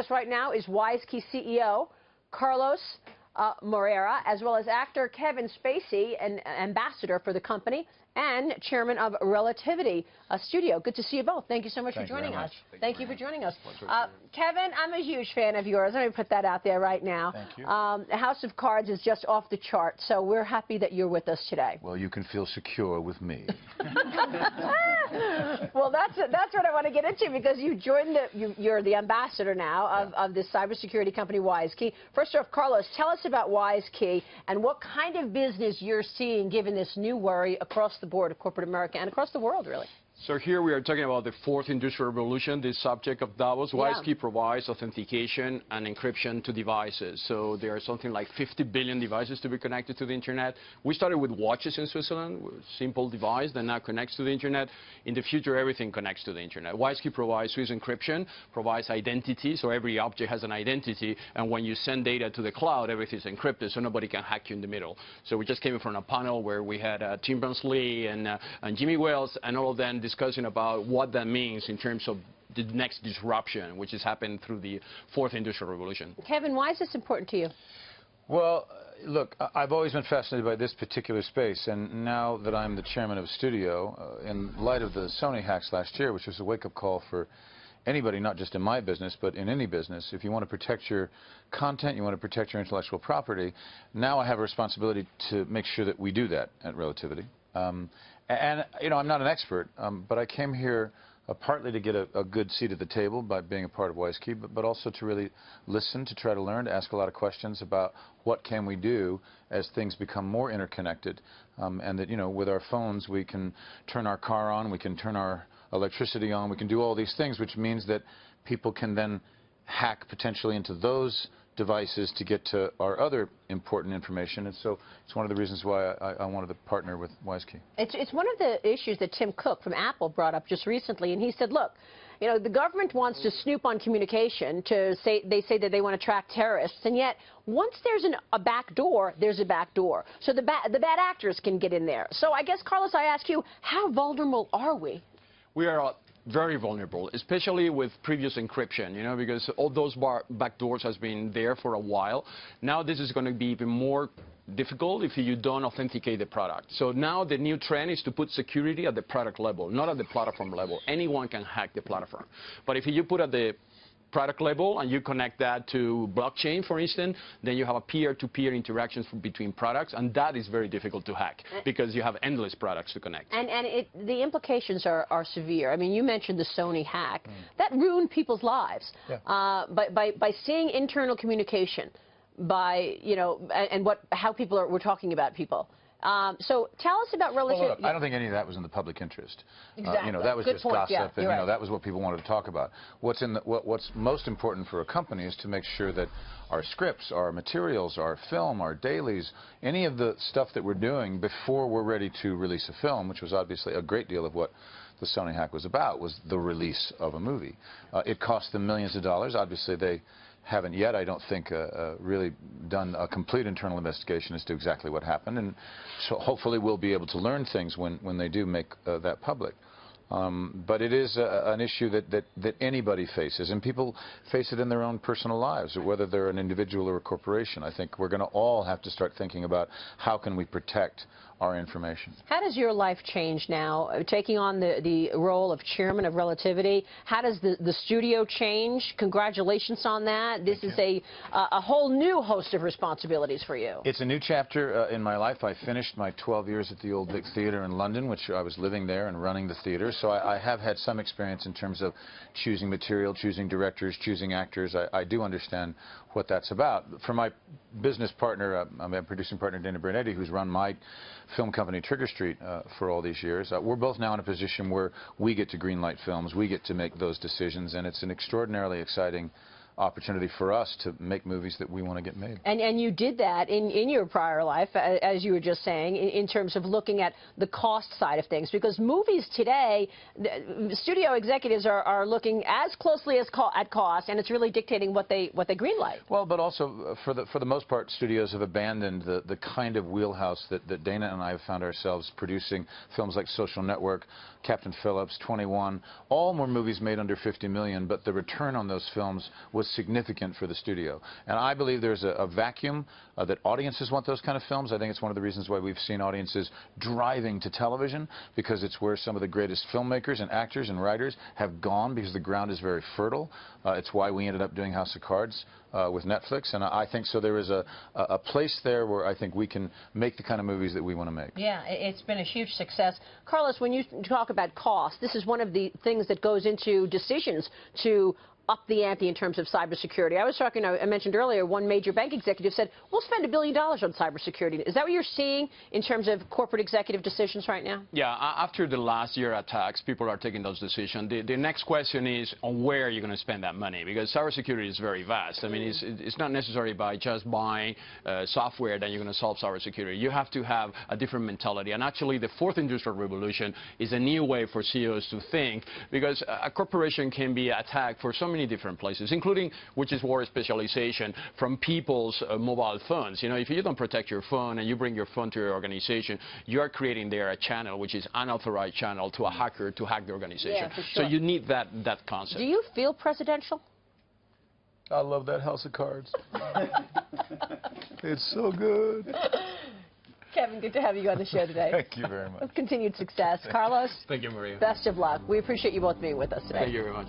us right now is WISeKey CEO Carlos Moreira, as well as actor Kevin Spacey, an ambassador for the company, and chairman of Relativity Studio. Good to see you both. Thank you so much for joining us. Thank you for joining us. Kevin, I'm a huge fan of yours. Let me put that out there right now. Thank you. House of Cards is just off the chart, so we're happy that you're with us today. Well, you can feel secure with me. Well, that's what I want to get into, because you joined you're the ambassador now of this cybersecurity company WISeKey. First off, Carlos, tell us about WISeKey and what kind of business you're seeing given this new worry across the board of corporate America and across the world, really. So here we are talking about the fourth industrial revolution, the subject of Davos. WISeKey provides authentication and encryption to devices. So there are something like 50 billion devices to be connected to the internet. We started with watches in Switzerland, simple device that now connects to the internet. In the future, everything connects to the internet. WISeKey provides Swiss encryption, provides identity, so every object has an identity, and when you send data to the cloud, everything is encrypted, so nobody can hack you in the middle. So we just came from a panel where we had Tim Berners-Lee and Jimmy Wales, and all of them discussing about what that means in terms of the next disruption, which has happened through the fourth industrial revolution. Kevin, why is this important to you? Well, look, I've always been fascinated by this particular space, and now that I'm the chairman of a studio, in light of the Sony hacks last year, which was a wake-up call for anybody, not just in my business, but in any business, if you want to protect your content, you want to protect your intellectual property, now I have a responsibility to make sure that we do that at Relativity. And, you know, I'm not an expert, but I came here partly to get a good seat at the table by being a part of WISeKey, but also to really listen, to try to learn, to ask a lot of questions about what can we do as things become more interconnected, and that, you know, with our phones we can turn our car on, we can turn our electricity on, we can do all these things, which means that people can then hack potentially into those devices to get to our other important information, and so it's one of the reasons why I wanted to partner with WISeKey. It's one of the issues that Tim Cook from Apple brought up just recently, and he said, look, you know, the government wants to snoop on communication they say that they want to track terrorists, and yet once there's a back door, there's a back door. So the bad actors can get in there. So I guess, Carlos, I ask you, how vulnerable are we? We are very vulnerable, especially with previous encryption, you know, because all those backdoors has been there for a while. Now this is going to be even more difficult if you don't authenticate the product. So now the new trend is to put security at the product level, not at the platform level. Anyone can hack the platform. But if you put at the product level and you connect that to blockchain, for instance, then you have a peer-to-peer interactions between products, and that is very difficult to hack because you have endless products to connect. And the implications are severe. I mean, you mentioned the Sony hack. That ruined people's lives. By seeing internal communication, by, you know, and how people were talking about people. So tell us about Relativity. Well, look, I don't think any of that was in the public interest. Exactly. You know, that was Good just point. gossip, and you know, that was what people wanted to talk about. What's most important for a company is to make sure that our scripts, our materials, our film, our dailies, any of the stuff that we're doing before we're ready to release a film, which was obviously a great deal of what the Sony hack was about, was the release of a movie. It cost them millions of dollars. Obviously, they haven't yet, I don't think, really done a complete internal investigation as to exactly what happened, and so hopefully we'll be able to learn things when they do make that public. But it is an issue that anybody faces, and people face it in their own personal lives, whether they're an individual or a corporation. I think we're going to all have to start thinking about how can we protect our information. How does your life change now, taking on the role of chairman of Relativity? How does the studio change? Congratulations on that. This is a whole new host of responsibilities for you. It's a new chapter in my life. I finished my 12 years at the Old Vic Theatre in London, which I was living there and running the theatre. So I have had some experience in terms of choosing material, choosing directors, choosing actors. I do understand what that's about. For my business partner, my producing partner, Dana Bernetti, who's run my film company, Trigger Street, for all these years, we're both now in a position where we get to greenlight films, we get to make those decisions, and it's an extraordinarily exciting opportunity for us to make movies that we want to get made. And you did that in your prior life, as you were just saying, in terms of looking at the cost side of things, because movies today, studio executives are looking as closely as at cost, and it's really dictating what they greenlight. Well, but also for the most part, studios have abandoned the kind of wheelhouse that Dana and I have found ourselves producing. Films like Social Network, Captain Phillips, 21, all were movies made under $50 million, but the return on those films was significant for the studio. And I believe there's a vacuum that audiences want those kind of films. I think it's one of the reasons why we've seen audiences driving to television, because it's where some of the greatest filmmakers and actors and writers have gone, because the ground is very fertile. It's why we ended up doing House of Cards with Netflix, and I think so there is a place there where I think we can make the kind of movies that we want to make. Yeah, it's been a huge success. Carlos, when you talk about cost, this is one of the things that goes into decisions to up the ante in terms of cybersecurity. I was talking, I mentioned earlier, one major bank executive said, we'll spend $1 billion on cybersecurity. Is that what you're seeing in terms of corporate executive decisions right now? Yeah, after the last year attacks, people are taking those decisions. The next question is on where you're going to spend that money, because cybersecurity is very vast. I mean, it's not necessary by just buying software that you're going to solve cybersecurity. You have to have a different mentality. And actually, the fourth industrial revolution is a new way for CEOs to think, because a corporation can be attacked for so many different places, including, which is war specialization, from people's mobile phones. You know, if you don't protect your phone and you bring your phone to your organization, you are creating there a channel, which is unauthorized channel, to a hacker to hack the organization. Yeah, for sure. So you need that concept. Do you feel presidential? I love that House of Cards. It's so good. Kevin, good to have you on the show today. Thank you very much. Continued success. Carlos? Thank you, Maria. Best of luck. We appreciate you both being with us today. Thank you very much.